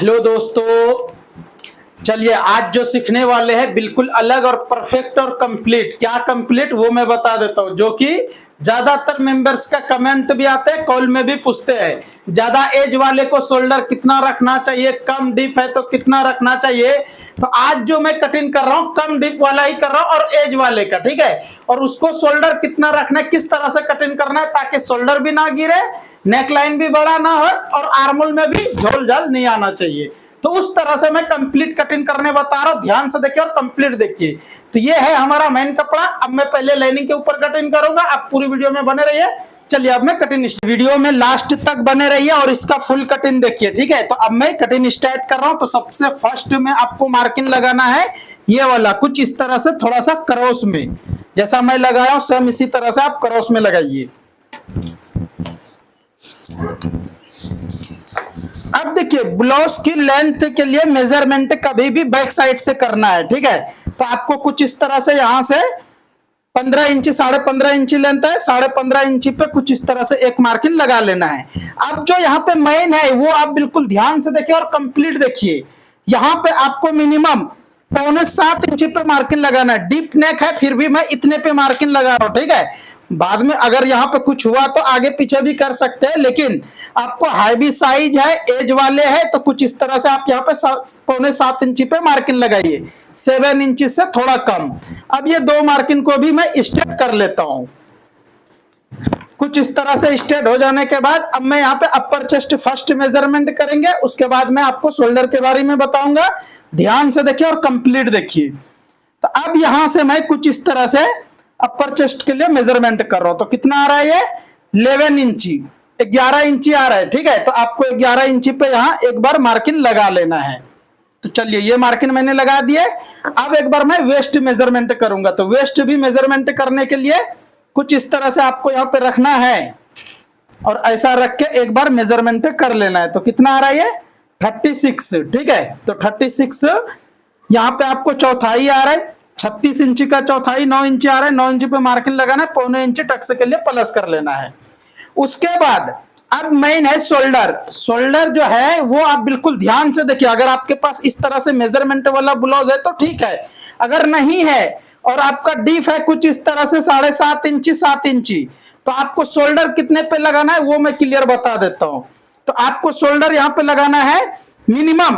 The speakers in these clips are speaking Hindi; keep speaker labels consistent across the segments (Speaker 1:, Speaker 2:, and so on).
Speaker 1: हेलो दोस्तों, चलिए आज जो सीखने वाले हैं बिल्कुल अलग और परफेक्ट और कंप्लीट। क्या कंप्लीट वो मैं बता देता हूं, जो कि ज्यादातर मेंबर्स का कमेंट भी आते हैं, कॉल में भी पूछते हैं। ज्यादा एज वाले को शोल्डर कितना रखना चाहिए, कम डीप है तो कितना रखना चाहिए। तो आज जो मैं कटिंग कर रहा हूं कम डीप वाला ही कर रहा हूं और एज वाले का, ठीक है। और उसको शोल्डर कितना रखना है, किस तरह से कटिंग करना है ताकि शोल्डर भी ना गिरे, नेकलाइन भी बड़ा ना हो और आर्मोल में भी झोल झाल नहीं आना चाहिए। तो उस तरह से मैं कंप्लीट कटिंग करने बता रहा हूं, ध्यान से देखिए और कंप्लीट देखिए। तो ये है हमारा मेन कपड़ा। अब मैं पहले लाइनिंग के ऊपर कटिंग करूंगा, आप पूरी वीडियो में बने रहिए। चलिए अब मैं कटिंग वीडियो में लास्ट तक बने रहिए और इसका फुल कटिंग देखिए, ठीक है। तो अब मैं कटिंग स्टार्ट कर रहा हूं। तो सबसे फर्स्ट में आपको मार्किंग लगाना है ये वाला, कुछ इस तरह से थोड़ा सा क्रॉस में, जैसा मैं लगाया हूं सेम इसी तरह से आप क्रॉस में लगाइए। अब देखिए ब्लाउज की लेंथ के लिए मेजरमेंट कभी भी बैक साइड से करना है, ठीक है। तो आपको कुछ इस तरह से यहां से 15 इंची 15.5 इंची लेंथ है, 15.5 इंची पे कुछ इस तरह से एक मार्किंग लगा लेना है। अब जो यहाँ पे मेन है वो आप बिल्कुल ध्यान से देखिए और कंप्लीट देखिए। यहाँ पे आपको मिनिमम 6.25 इंची पे मार्किंग लगाना है। डीप नेक है फिर भी मैं इतने पे मार्किंग लगा रहा हूं, ठीक है। बाद में अगर यहाँ पे कुछ हुआ तो आगे पीछे भी कर सकते हैं, लेकिन आपको हैवी साइज है, एज वाले है, तो कुछ इस तरह से आप यहाँ पे 6.25 इंची पे मार्किंग लगाइए, 7 इंची से थोड़ा कम। अब ये दो मार्किंग को भी मैं स्ट्रेट कर लेता हूं। कुछ इस तरह से स्ट्रेट हो जाने के बाद अब मैं यहाँ पे अपर चेस्ट फर्स्ट मेजरमेंट करेंगे, उसके बाद मैं आपको शोल्डर के बारे में बताऊंगा। ध्यान से देखिए और कंप्लीट देखिए। तो अब यहां से मैं कुछ इस तरह से अपर चेस्ट के लिए मेजरमेंट कर रहा हूं। तो कितना आ रहा है ये 11 इंची, 11 इंची आ रहा है, ठीक है। तो आपको 11 इंची पे यहां एक बार मार्किंग लगा लेना है। तो चलिए ये मार्किंग मैंने लगा दिए। अब एक बार मैं वेस्ट मेजरमेंट करूंगा। तो वेस्ट भी मेजरमेंट करने के लिए कुछ इस तरह से आपको यहाँ पे रखना है और ऐसा रख के एक बार मेजरमेंट कर लेना है। तो कितना आ रहा है ये 36, ठीक है। तो 36 यहाँ पे आपको चौथाई आ रहा है, 36 इंची का चौथाई 9 इंची आ रहा है। 9 इंची पे मार्किंग लगाना है, 0.25 इंची टक्स के लिए प्लस कर लेना है। उसके बाद अब मेन है शोल्डर। शोल्डर जो है वो आप बिल्कुल ध्यान से देखिए। अगर आपके पास इस तरह से मेजरमेंट वाला ब्लाउज है तो ठीक है, अगर नहीं है और आपका डीप है कुछ इस तरह से 7.5 इंची 7 इंची, तो आपको शोल्डर कितने पे लगाना है वो मैं क्लियर बता देता हूं। तो आपको शोल्डर यहाँ पे लगाना है मिनिमम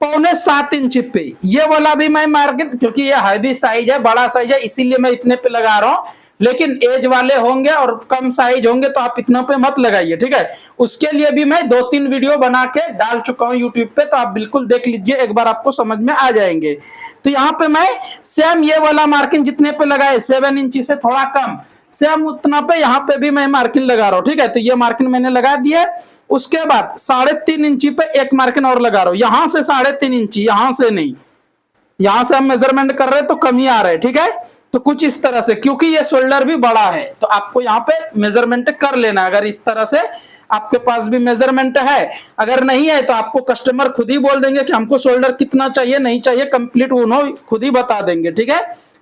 Speaker 1: 6.25 इंची पे। ये वाला भी मैं मार्किंग, क्योंकि ये हैवी साइज है, बड़ा साइज है, इसीलिए मैं इतने पे लगा रहा हूं। लेकिन एज वाले होंगे और कम साइज होंगे तो आप इतना पे मत लगाइए, ठीक है। उसके लिए भी मैं 2-3 वीडियो बना के डाल चुका हूं यूट्यूब पे, तो आप बिल्कुल देख लीजिए, एक बार आपको समझ में आ जाएंगे। तो यहाँ पे मैं सेम ये वाला मार्किंग जितने पे लगाए 7 इंची से थोड़ा कम, सेम उतना पे यहाँ पे भी मैं मार्किंग लगा रहा हूँ, ठीक है। तो ये मार्किंग मैंने लगा दिया। उसके बाद 3.5 इंची पे एक मार्किंग और लगा रहा हूं, यहां से 3.5 इंची, यहां से नहीं, यहां से हम मेजरमेंट कर रहे हैं तो कमी आ रहा है, ठीक है। तो कुछ इस तरह से, क्योंकि ये शोल्डर भी बड़ा है तो आपको यहाँ पे मेजरमेंट कर लेना। अगर इस तरह से आपके पास भी मेजरमेंट है, अगर नहीं है तो आपको कस्टमर खुद ही बोल देंगे कि हमको शोल्डर कितना चाहिए नहीं चाहिए, कंप्लीट वो खुद ही बता देंगे, ठीक है।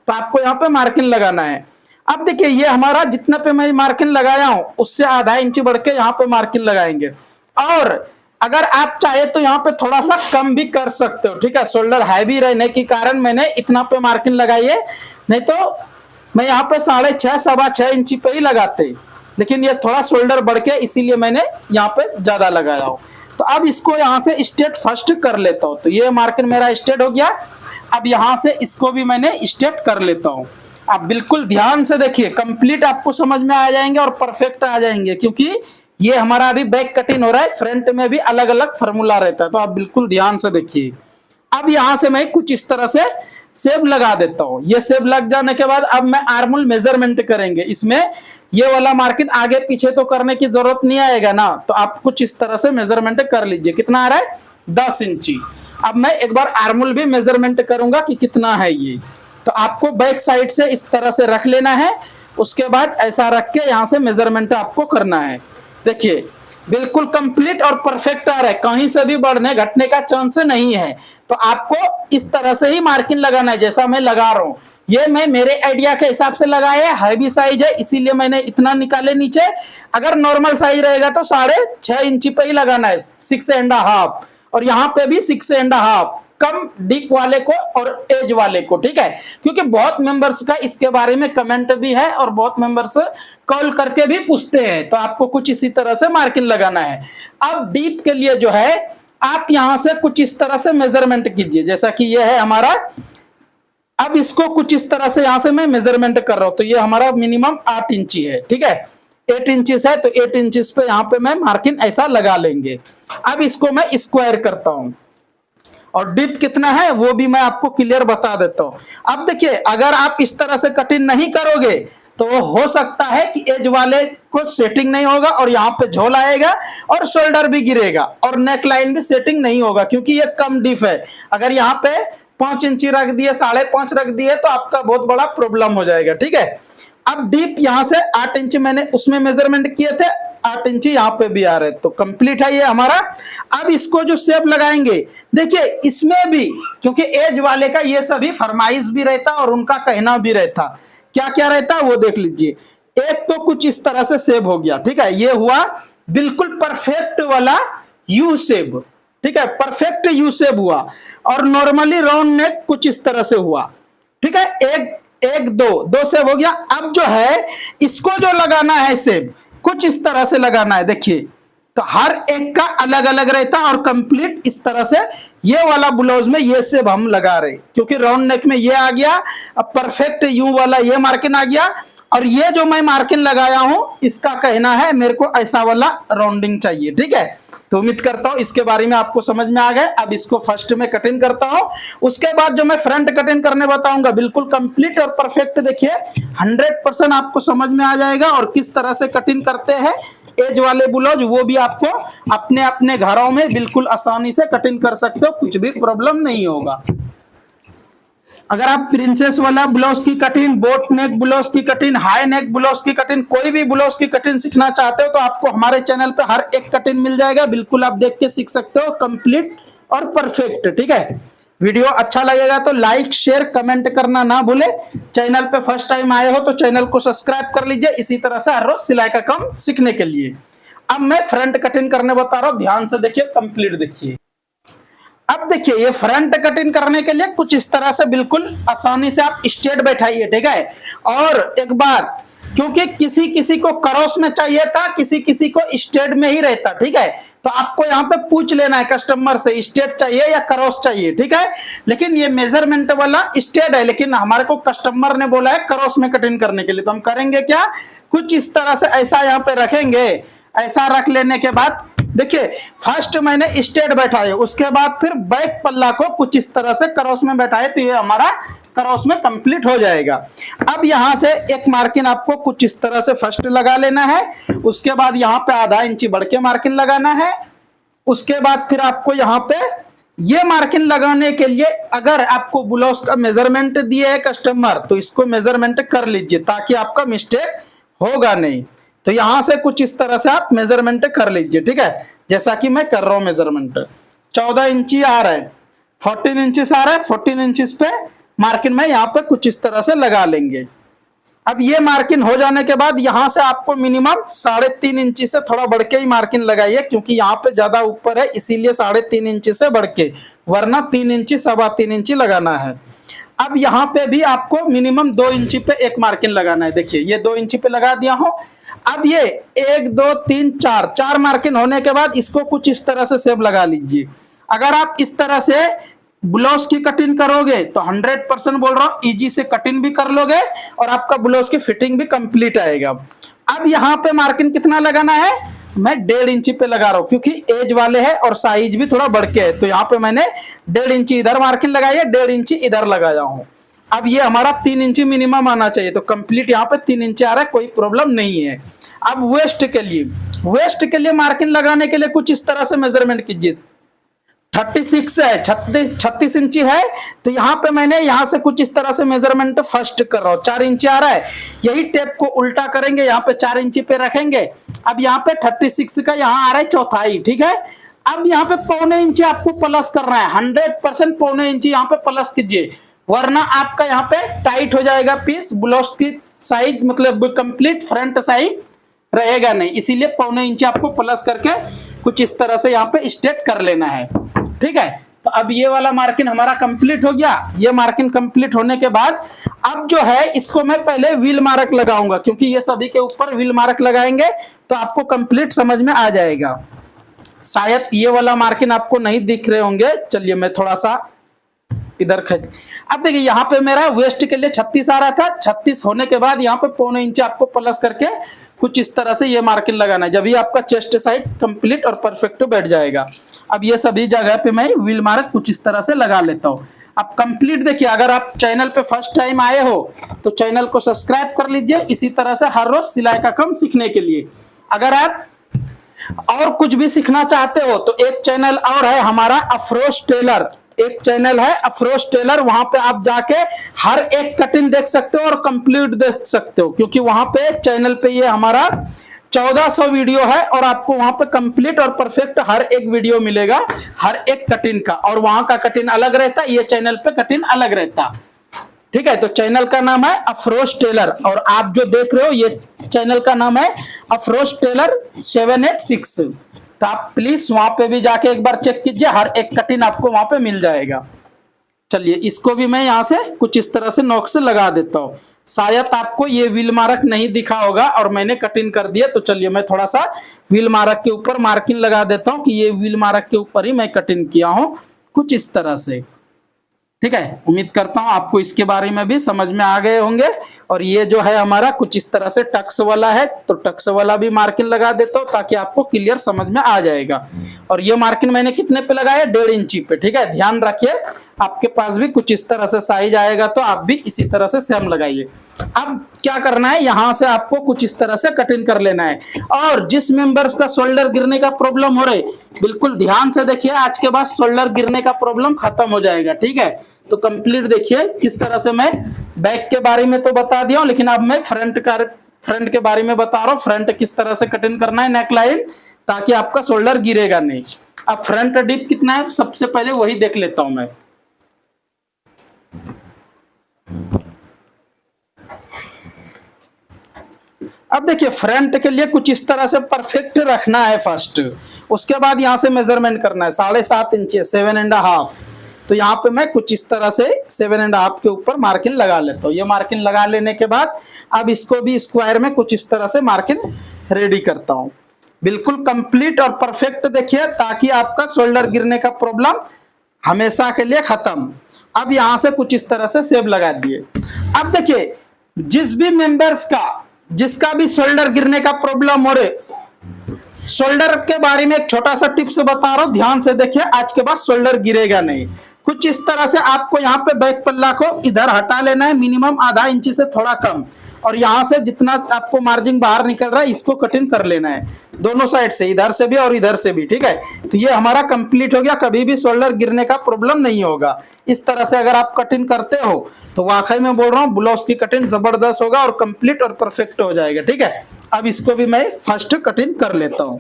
Speaker 1: तो आपको यहाँ पे मार्किंग लगाना है। अब देखिए ये हमारा जितना पे मैं मार्किंग लगाया हूं उससे आधा इंची बढ़ के यहाँ पे मार्किंग लगाएंगे। और अगर आप चाहे तो यहाँ पे थोड़ा सा कम भी कर सकते हो, ठीक है। शोल्डर हैवी रहने के कारण मैंने इतना पे मार्किंग लगाई है, नहीं तो मैं यहाँ पे 6.5 6.25 इंची पे ही लगाते, लेकिन ये थोड़ा शोल्डर बढ़ के इसीलिए मैंने यहाँ पे ज्यादा लगाया हूँ। तो अब इसको यहाँ से स्ट्रेट फर्स्ट कर लेता हूँ। तो ये मार्किंग मेरा स्ट्रेट हो गया। अब यहाँ से इसको भी मैंने स्ट्रेट कर लेता हूँ। आप बिल्कुल ध्यान से देखिए, कंप्लीट आपको समझ में आ जाएंगे और परफेक्ट आ जाएंगे, क्योंकि ये हमारा अभी बैक कटिंग हो रहा है, फ्रंट में भी अलग अलग फॉर्मूला रहता है। तो आप बिल्कुल ध्यान से देखिए। अब यहां से मैं कुछ इस तरह से सेब लगा देता हूं। ये सेब लग जाने के बाद अब मैं आर्मोल मेजरमेंट करेंगे। इसमें ये वाला मार्किंग आगे पीछे तो करने की जरूरत नहीं आएगा ना, तो आप कुछ इस तरह से मेजरमेंट कर लीजिए। कितना आ रहा है 10 इंची। अब मैं एक बार आर्मोल भी मेजरमेंट करूंगा कि कितना है ये। तो आपको बैक साइड से इस तरह से रख लेना है, उसके बाद ऐसा रख के यहां से मेजरमेंट आपको करना है। देखिए बिल्कुल कंप्लीट और परफेक्ट आ रहा है, कहीं से भी बढ़ने घटने का चांस नहीं है। तो आपको इस तरह से ही मार्किंग लगाना है जैसा मैं लगा रहा हूं। ये मैं मेरे आइडिया के हिसाब से लगाया है, हैवी साइज है इसीलिए मैंने इतना निकाले नीचे। अगर नॉर्मल साइज रहेगा तो 6.5 इंची पे ही लगाना है, 6.5। और यहाँ पे भी 6.5, कम डीप वाले को और एज वाले को, ठीक है। क्योंकि बहुत मेंबर्स का इसके बारे में कमेंट भी है और बहुत मेंबर्स कॉल करके भी पूछते हैं, तो आपको कुछ इसी तरह से मार्किंग लगाना है। अब डीप के लिए जो है आप यहां से कुछ इस तरह से मेजरमेंट कीजिए, जैसा कि ये है हमारा। अब इसको कुछ इस तरह से यहां से मैं मेजरमेंट कर रहा हूं, तो ये हमारा मिनिमम 8 इंची है, ठीक है। 8 इंचेस है, तो 8 इंचेस पे यहां पे मैं मार्किंग ऐसा लगा लेंगे। अब इसको मैं स्क्वायर करता हूं और डीप कितना है वो भी मैं आपको क्लियर बता देता हूं। अब देखिए, अगर आप इस तरह से कटिंग नहीं करोगे तो हो सकता है कि एज वाले को सेटिंग नहीं होगा और यहाँ पे झोल आएगा और शोल्डर भी गिरेगा और नेक लाइन भी सेटिंग नहीं होगा, क्योंकि ये कम डीप है। अगर यहाँ पे 5 इंची रख दिए, 5.5 रख दिए तो आपका बहुत बड़ा प्रॉब्लम हो जाएगा, ठीक है। अब डीप यहाँ से 8 इंच मैंने उसमें मेजरमेंट किए थे, 8 इंची यहाँ पे भी आ रहे, तो कंप्लीट है ये हमारा। अब इसको जो शेप लगाएंगे, देखिए इसमें भी क्योंकि एज वाले का ये सभी फरमाइश भी रहता और उनका कहना भी रहता, क्या क्या रहता वो देख लीजिए। एक तो कुछ इस तरह से शेप हो गया, ठीक है, ये हुआ बिल्कुल परफेक्ट वाला यू शेप, ठीक है, परफेक्ट यू शेप हुआ। और नॉर्मली राउंड नेक कुछ इस तरह से हुआ, ठीक है। एक दो शेप हो गया। अब जो है इसको जो लगाना है शेप कुछ इस तरह से लगाना है, देखिए, तो हर एक का अलग अलग रहता है और कंप्लीट इस तरह से ये वाला ब्लाउज में ये शेप हम लगा रहे, क्योंकि राउंड नेक में ये आ गया, अब परफेक्ट यू वाला ये मार्किंग आ गया, और ये जो मैं मार्किंग लगाया हूं इसका कहना है मेरे को ऐसा वाला राउंडिंग चाहिए, ठीक है। तो उम्मीद करता हूं इसके बारे में आपको समझ में आ गए। अब इसको फर्स्ट में कटिंग करता हूं, उसके बाद जो मैं फ्रंट कटिंग करने बताऊंगा बिल्कुल कंप्लीट और परफेक्ट, देखिए 100% आपको समझ में आ जाएगा। और किस तरह से कटिंग करते हैं एज वाले ब्लाउज वो भी आपको अपने अपने घरों में बिल्कुल आसानी से कटिंग कर सकते हो, कुछ भी प्रॉब्लम नहीं होगा। अगर आप प्रिंसेस वाला ब्लाउज की कटिंग, बोट नेक ब्लाउज की कटिंग, हाई नेक ब्लाउज की कटिंग, कोई भी ब्लाउज की कटिंग सीखना चाहते हो तो आपको हमारे चैनल पे हर एक कटिंग मिल जाएगा, बिल्कुल आप देख के सीख सकते हो कंप्लीट और परफेक्ट, ठीक है। वीडियो अच्छा लगेगा तो लाइक शेयर कमेंट करना ना भूले। चैनल पे फर्स्ट टाइम आए हो तो चैनल को सब्सक्राइब कर लीजिए, इसी तरह से हर रोज सिलाई का काम सीखने के लिए। अब मैं फ्रंट कटिंग करने बता रहा हूं, ध्यान से देखिए, कंप्लीट देखिए। अब देखिए ये फ्रंट कटिंग करने के लिए कुछ इस तरह से बिल्कुल आसानी से आप स्ट्रेट बैठाइए, ठीक है। और एक बात, क्योंकि किसी किसी को क्रॉस में चाहिए था, किसी किसी को स्ट्रेट में ही रहता, ठीक है, तो आपको यहाँ पे पूछ लेना है कस्टमर से स्ट्रेट चाहिए या क्रॉस चाहिए, ठीक है। लेकिन ये मेजरमेंट वाला स्ट्रेट है, लेकिन हमारे को कस्टमर ने बोला है क्रॉस में कटिंग करने के लिए, तो हम करेंगे क्या, कुछ इस तरह से ऐसा यहाँ पे रखेंगे। ऐसा रख लेने के बाद देखिए फर्स्ट मैंने स्ट्रेट बैठाए, उसके बाद फिर बैक पल्ला को कुछ इस तरह से क्रॉस में बैठाए, तो ये हमारा क्रॉस में कंप्लीट हो जाएगा। अब यहां से एक मार्किंग आपको कुछ इस तरह से फर्स्ट लगा लेना है, उसके बाद यहाँ पे आधा इंची बढ़ के मार्किंग लगाना है। उसके बाद फिर आपको यहाँ पे ये मार्किंग लगाने के लिए अगर आपको ब्लाउज का मेजरमेंट दिए है कस्टमर तो इसको मेजरमेंट कर लीजिए, ताकि आपका मिस्टेक होगा नहीं। तो यहां से कुछ इस तरह से आप मेजरमेंट कर लीजिए, ठीक है, जैसा कि मैं कर रहा हूं। मेजरमेंट 14 इंची आ रहा है, 14 इंचेस आ रहा है, 14 इंचेस पे मार्किंग में यहाँ पे कुछ इस तरह से लगा लेंगे। अब ये मार्किंग हो जाने के बाद यहां से आपको मिनिमम 3.5 इंची से थोड़ा बढ़ के ही मार्किंग लगाइए, क्योंकि यहाँ पे ज्यादा ऊपर है इसीलिए 3.5 इंची से बढ़ के, वरना 3 इंची 3.25 इंची लगाना है। अब यहाँ पे भी आपको मिनिमम 2 इंची पे एक मार्किंग लगाना है, देखिए ये 2 इंची पे लगा दिया हूं। अब ये 1 2 3 4 मार्किंग होने के बाद इसको कुछ इस तरह से शेप लगा लीजिए। अगर आप इस तरह से ब्लाउज की कटिंग करोगे तो 100% बोल रहा हूं इजी से कटिंग भी कर लोगे और आपका ब्लाउज की फिटिंग भी कंप्लीट आएगा। अब यहाँ पे मार्किंग कितना लगाना है, मैं 1.5 इंची पे लगा रहा हूं, क्योंकि एज वाले है और साइज भी थोड़ा बढ़ के है, तो यहाँ पे मैंने 1.5 इंची इधर मार्किंग लगाई है, 1.5 इंची इधर लगाया हूं। अब ये हमारा 3 इंची मिनिमम आना चाहिए, तो कंप्लीट यहाँ पे 3 इंची आ रहा है, कोई प्रॉब्लम नहीं है। अब वेस्ट के लिए मार्किंग लगाने के लिए कुछ इस तरह से मेजरमेंट कीजिए। 36 है, 36 इंची है, तो यहाँ पे मैंने यहाँ से कुछ इस तरह से मेजरमेंट फर्स्ट कर रहा हूँ। 4 इंची आ रहा है, यही टेप को उल्टा करेंगे, यहाँ पे 4 इंची पे रखेंगे। अब यहाँ पे 36 का यहाँ आ रहा है चौथाई, ठीक है। अब यहाँ पे 1.25 इंची आपको प्लस करना है, 100% 1.25 इंची यहाँ पे प्लस कीजिए, वरना आपका यहाँ पे टाइट हो जाएगा पीस, ब्लाउज की साइज मतलब कंप्लीट फ्रंट साइज रहेगा नहीं, इसीलिए 1.25 इंची आपको प्लस करके कुछ इस तरह से यहाँ पे स्टेट कर लेना है, ठीक है। तो अब ये वाला मार्किंग हमारा कंप्लीट हो गया। ये मार्किंग कंप्लीट होने के बाद अब जो है इसको मैं पहले व्हील मार्क लगाऊंगा, क्योंकि ये सभी के ऊपर व्हील मार्क लगाएंगे तो आपको कंप्लीट समझ में आ जाएगा। शायद ये वाला मार्किंग आपको नहीं दिख रहे होंगे, चलिए मैं थोड़ा सा इधर खींच। अब देखिए यहाँ पे मेरा वेस्ट के लिए 36 आ रहा था, 36 होने के बाद यहाँ पे 0.25 इंच आपको प्लस करके कुछ इस तरह से ये मार्किंग लगाना है, जब ही आपका चेस्ट साइड कंप्लीट और परफेक्ट बैठ जाएगा। अब ये सभी जगह पे मैं व्हील मार्क कुछ इस तरह से लगा लेता हूँ। अब कंप्लीट देखिए, अगर आप चैनल पे फर्स्ट टाइम आए हो तो चैनल को सब्सक्राइब कर लीजिए, इसी तरह से हर रोज सिलाई का काम सीखने के लिए। अगर आप और कुछ भी सीखना चाहते हो तो एक चैनल और है हमारा अफरोज टेलर, एक चैनल है अफरोज टेलर, वहां पे आप जाके हर एक कटिंग देख सकते हो और कंप्लीट देख सकते हो, क्योंकि वहां पे चैनल पे ये हमारा 1400 वीडियो है और आपको वहां पे कंप्लीट और परफेक्ट हर एक वीडियो मिलेगा, हर एक कटिंग का। और वहां का कटिंग अलग रहता है, ये चैनल पे कटिंग अलग रहता, ठीक है। तो चैनल का नाम है अफरोज टेलर और आप जो देख रहे हो ये चैनल का नाम है अफरोज टेलर 786। तो आप प्लीज वहां पे भी जाके एक बार चेक कीजिए, हर एक कटिंग आपको वहां पे मिल जाएगा। चलिए इसको भी मैं यहाँ से कुछ इस तरह से नोक से लगा देता हूँ। शायद आपको ये व्हील मार्क नहीं दिखा होगा और मैंने कटिंग कर दिया, तो चलिए मैं थोड़ा सा व्हील मार्क के ऊपर मार्किंग लगा देता हूँ कि ये व्हील मार्क के ऊपर ही मैं कटिंग किया हूँ कुछ इस तरह से, ठीक है। उम्मीद करता हूं आपको इसके बारे में भी समझ में आ गए होंगे। और ये जो है हमारा कुछ इस तरह से टक्स वाला है, तो टक्स वाला भी मार्किंग लगा देता हूं ताकि आपको क्लियर समझ में आ जाएगा। और ये मार्किंग मैंने कितने पे लगाया, 1.5 इंची पे, ठीक है। ध्यान रखिए आपके पास भी कुछ इस तरह से साइज आएगा तो आप भी इसी तरह से सेम लगाइए। अब क्या करना है, यहां से आपको कुछ इस तरह से कटिंग कर लेना है। और जिस मेंबर्स का शोल्डर गिरने का प्रॉब्लम हो रहे, बिल्कुल ध्यान से देखिए, आज के बाद शोल्डर गिरने का प्रॉब्लम खत्म हो जाएगा, ठीक है। तो कंप्लीट देखिए किस तरह से मैं बैक के बारे में तो बता दिया हूं, लेकिन अब मैं फ्रंट के बारे में बता रहा हूं। फ्रंट किस तरह से कटिंग करना है नेक लाइन, ताकि आपका शोल्डर गिरेगा नहीं। अब फ्रंट डिप कितना है सबसे पहले वही देख लेता हूं मैं। अब देखिए फ्रंट के लिए कुछ इस तरह से परफेक्ट रखना है फर्स्ट, उसके बाद यहां से मेजरमेंट करना है 7.5 इंच, 7.5। तो यहाँ पे मैं कुछ इस तरह से 7.5 के ऊपर मार्किंग लगा लेता हूँ। ये मार्किंग लगा लेने के बाद अब इसको भी स्क्वायर में कुछ इस तरह से मार्किंग रेडी करता हूँ, बिल्कुल कंप्लीट और परफेक्ट देखिए, ताकि आपका शोल्डर गिरने का प्रॉब्लम हमेशा के लिए खत्म। अब यहाँ से कुछ इस तरह से सेब लगा दिए। अब देखिए जिस भी मेंबर्स का जिसका भी शोल्डर गिरने का प्रॉब्लम हो रहे, शोल्डर के बारे में एक छोटा सा टिप्स बता रहा हूं, ध्यान से देखिए, आज के बाद शोल्डर गिरेगा नहीं। कुछ इस तरह से आपको यहाँ पे बैक पल्ला को इधर हटा लेना है, मिनिमम आधा इंची से थोड़ा कम, और यहाँ से जितना आपको मार्जिन बाहर निकल रहा है इसको कटिंग कर लेना है दोनों साइड से, इधर से भी और इधर से भी, ठीक है। तो ये हमारा कंप्लीट हो गया, कभी भी शोल्डर गिरने का प्रॉब्लम नहीं होगा। इस तरह से अगर आप कटिंग करते हो तो वाकई में बोल रहा हूँ ब्लाउज की कटिंग जबरदस्त होगा और कंप्लीट और परफेक्ट हो जाएगा, ठीक है। अब इसको भी मैं फर्स्ट कटिंग कर लेता हूँ।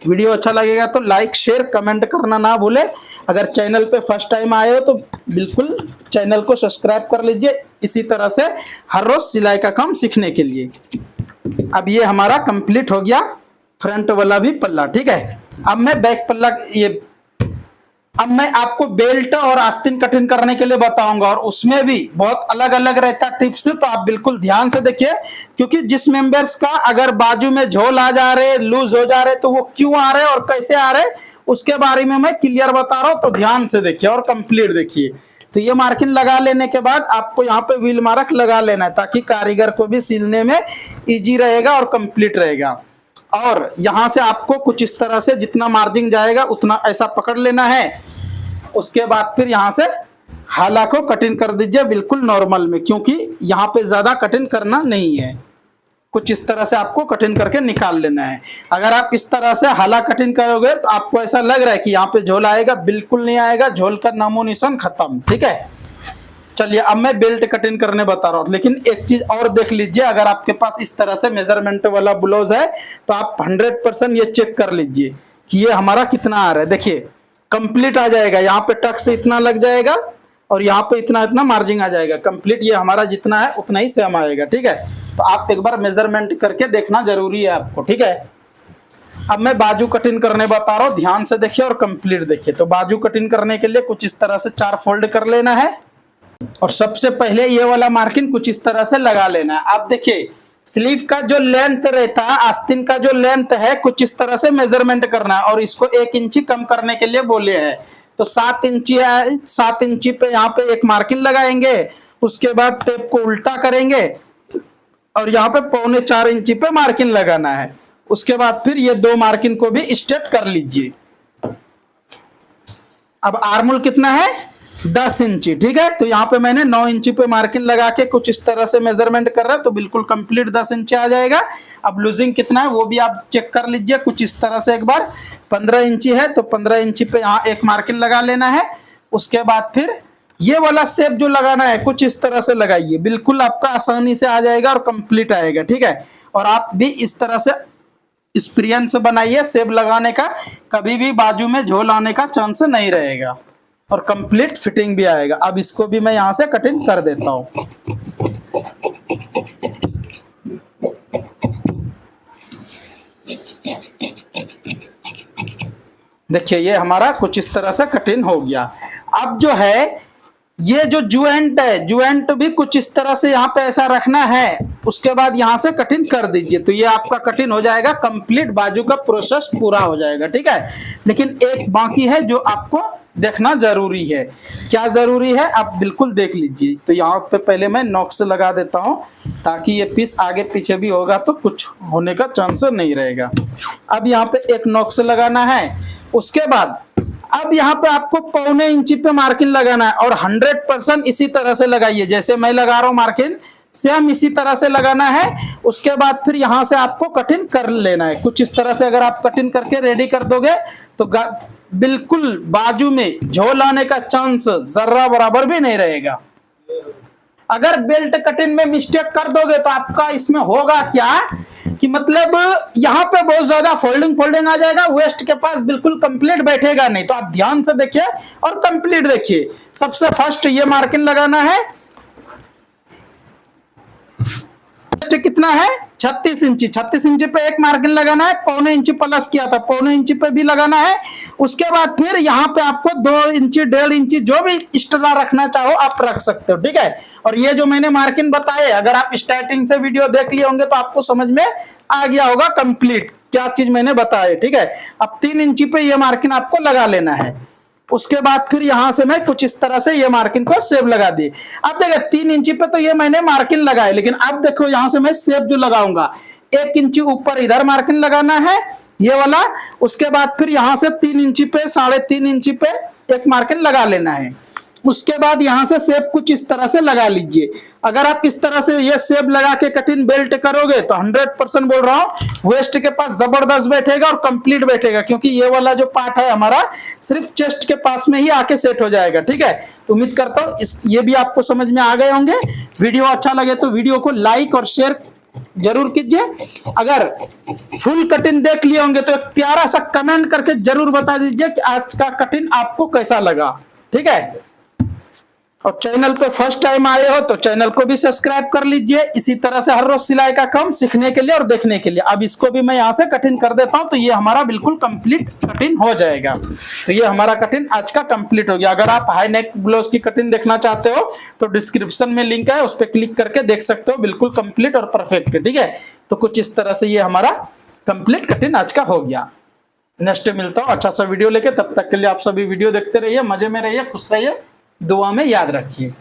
Speaker 1: वीडियो अच्छा लगेगा तो लाइक शेयर कमेंट करना ना भूले। अगर चैनल पे फर्स्ट टाइम आए हो तो बिल्कुल चैनल को सब्सक्राइब कर लीजिए, इसी तरह से हर रोज सिलाई का काम सीखने के लिए। अब ये हमारा कंप्लीट हो गया फ्रंट वाला भी पल्ला, ठीक है। अब मैं बैक पल्ला अब मैं आपको बेल्ट और आस्तीन कटिंग करने के लिए बताऊंगा, और उसमें भी बहुत अलग अलग रहता है टिप्स, तो आप बिल्कुल ध्यान से देखिए, क्योंकि जिस मेंबर्स का अगर बाजू में झोल आ जा रहे, लूज हो जा रहे, तो वो क्यों आ रहे और कैसे आ रहे उसके बारे में मैं क्लियर बता रहा हूं। तो ध्यान से देखिए और कंप्लीट देखिए। तो ये मार्किंग लगा लेने के बाद आपको यहाँ पे व्हील मार्क लगा लेना है, ताकि कारीगर को भी सिलने में इजी रहेगा और कंप्लीट रहेगा। और यहाँ से आपको कुछ इस तरह से जितना मार्जिन जाएगा उतना ऐसा पकड़ लेना है। उसके बाद फिर यहाँ से हाला को कटिंग कर दीजिए बिल्कुल नॉर्मल में, क्योंकि यहाँ पे ज्यादा कटिंग करना नहीं है। कुछ इस तरह से आपको कटिंग करके निकाल लेना है। अगर आप इस तरह से हाला कटिंग करोगे तो आपको ऐसा लग रहा है कि यहाँ पे झोल आएगा, बिल्कुल नहीं आएगा, झोल का नामो निशान खत्म, ठीक है। चलिए अब मैं बेल्ट कटिंग करने बता रहा हूँ, लेकिन एक चीज और देख लीजिए, अगर आपके पास इस तरह से मेजरमेंट वाला ब्लाउज है तो आप 100% ये चेक कर लीजिए कि ये हमारा कितना आ रहा है। देखिए कंप्लीट आ जाएगा, यहाँ पे टक से इतना लग जाएगा और यहाँ पे इतना इतना मार्जिन आ जाएगा, कंप्लीट ये हमारा जितना है उतना ही सेम आएगा, ठीक है। तो आप एक बार मेजरमेंट करके देखना जरूरी है आपको, ठीक है। अब मैं बाजू कटिंग करने बता रहा हूँ, ध्यान से देखिए और कंप्लीट देखिए। तो बाजू कटिंग करने के लिए कुछ इस तरह से 4 फोल्ड कर लेना है और सबसे पहले ये वाला मार्किंग कुछ इस तरह से लगा लेना है। आप देखिए स्लीव का जो लेंथ रहता है, आस्तीन का जो लेंथ है, कुछ इस तरह से मेजरमेंट करना है और इसको 1 इंची कम करने के लिए बोले हैं। तो 7 इंची है, 7 इंची पे यहाँ पे एक मार्किंग लगाएंगे, उसके बाद टेप को उल्टा करेंगे और यहाँ पे 4.25 इंची पे मार्किंग लगाना है। उसके बाद फिर ये 2 मार्किंग को भी स्ट्रेट कर लीजिए। अब आर्मोल कितना है 10 इंची, ठीक है। तो यहाँ पे मैंने 9 इंची पे मार्किंग लगा के कुछ इस तरह से मेजरमेंट कर रहा है, तो बिल्कुल कंप्लीट 10 इंची आ जाएगा। अब लूजिंग कितना है वो भी आप चेक कर लीजिए कुछ इस तरह से एक बार। 15 इंची है तो 15 इंची पे यहाँ एक मार्किंग लगा लेना है। उसके बाद फिर ये वाला शेप जो लगाना है कुछ इस तरह से लगाइए, बिल्कुल आपका आसानी से आ जाएगा और कंप्लीट आएगा, ठीक है। और आप भी इस तरह से एक्सपीरियंस बनाइए शेप लगाने का, कभी भी बाजू में झोल आने का चांस नहीं रहेगा और कंप्लीट फिटिंग भी आएगा। अब इसको भी मैं यहां से कटिंग कर देता हूं। देखिए ये हमारा कुछ इस तरह से कटिंग हो गया। अब जो है ये जो ज्वाइंट है, ज्वाइंट भी कुछ इस तरह से यहाँ पे ऐसा रखना है, उसके बाद यहाँ से कटिंग कर दीजिए। तो ये आपका कटिंग हो जाएगा कंप्लीट, बाजू का प्रोसेस पूरा हो जाएगा, ठीक है। लेकिन एक बाकी है जो आपको देखना जरूरी है। क्या जरूरी है आप बिल्कुल देख लीजिए। तो यहाँ पे पहले मैं नॉक्स लगा देता हूँ ताकि ये पीस आगे पीछे भी होगा तो कुछ होने का चांस नहीं रहेगा। अब यहाँ पे एक नॉक्स लगाना है। उसके बाद अब यहाँ पे आपको 1.25 इंची पे मार्किंग लगाना है और 100% इसी तरह से लगाइए जैसे मैं लगा रहा हूँ मार्किंग, सेम इसी तरह से लगाना है। उसके बाद फिर यहाँ से आपको कटिंग कर लेना है कुछ इस तरह से। अगर आप कटिंग करके रेडी कर दोगे तो बिल्कुल बाजू में झोल आने का चांस जर्रा बराबर भी नहीं रहेगा। अगर बेल्ट कटिंग में मिस्टेक कर दोगे तो आपका इसमें होगा क्या कि मतलब यहाँ पे बहुत ज्यादा फोल्डिंग आ जाएगा, वेस्ट के पास बिल्कुल कंप्लीट बैठेगा नहीं। तो आप ध्यान से देखिए और कंप्लीट देखिए। सबसे फर्स्ट ये मार्किंग लगाना है, कितना है 36 इंची। 36 इंची पे एक मार्किंग लगाना है, 1.25 इंची प्लस किया था 1.25 इंची पे भी लगाना है। उसके बाद फिर यहाँ पे आपको 2 इंची 1.5 इंची जो भी एक्स्ट्रा रखना चाहो आप रख सकते हो, ठीक है। और ये जो मैंने मार्किंग बताए अगर आप स्टार्टिंग से वीडियो देख लिए होंगे तो आपको समझ में आ गया होगा कंप्लीट क्या चीज मैंने बताया, ठीक है। अब 3 इंची पे ये मार्किंग आपको लगा लेना है। उसके बाद फिर यहां से मैं कुछ इस तरह से ये मार्किंग को सेव लगा दी। अब देखिए 3 इंची पे तो ये मैंने मार्किंग लगाई, लेकिन अब देखो यहां से मैं सेव जो लगाऊंगा 1 इंची ऊपर इधर मार्किंग लगाना है ये वाला। उसके बाद फिर यहां से 3 इंची पे 3.5 इंची पे एक मार्किंग लगा लेना है। उसके बाद यहां से सेब कुछ इस तरह से लगा लीजिए। अगर आप इस तरह से ये सेब लगा के कटिंग बेल्ट करोगे तो 100% बोल रहा हूं वेस्ट के पास जबरदस्त बैठेगा और कंप्लीट बैठेगा, क्योंकि ये वाला जो पार्ट है हमारा सिर्फ चेस्ट के पास में ही आके सेट हो जाएगा, ठीक है। तो उम्मीद करता हूं ये भी आपको समझ में आ गए होंगे। वीडियो अच्छा लगे तो वीडियो को लाइक और शेयर जरूर कीजिए। अगर फुल कटिंग देख लिए होंगे तो एक प्यारा सा कमेंट करके जरूर बता दीजिए कि आज का कटिंग आपको कैसा लगा, ठीक है। और चैनल पे फर्स्ट टाइम आए हो तो चैनल को भी सब्सक्राइब कर लीजिए, इसी तरह से हर रोज सिलाई का काम सीखने के लिए और देखने के लिए। अब इसको भी मैं यहाँ से कटिंग कर देता हूँ तो ये हमारा बिल्कुल कंप्लीट कटिंग हो जाएगा। तो ये हमारा कटिंग आज का कंप्लीट हो गया। अगर आप हाई नेक ब्लाउज की कटिंग देखना चाहते हो तो डिस्क्रिप्शन में लिंक है, उस पर क्लिक करके देख सकते हो, बिल्कुल कंप्लीट और परफेक्ट, ठीक है। तो कुछ इस तरह से ये हमारा कंप्लीट कटिंग आज का हो गया। नेक्स्ट मिलता हूँ अच्छा सा वीडियो लेके, तब तक के लिए आप सभी वीडियो देखते रहिए, मजे में रहिए, खुश रहिए, दुआ में याद रखिए।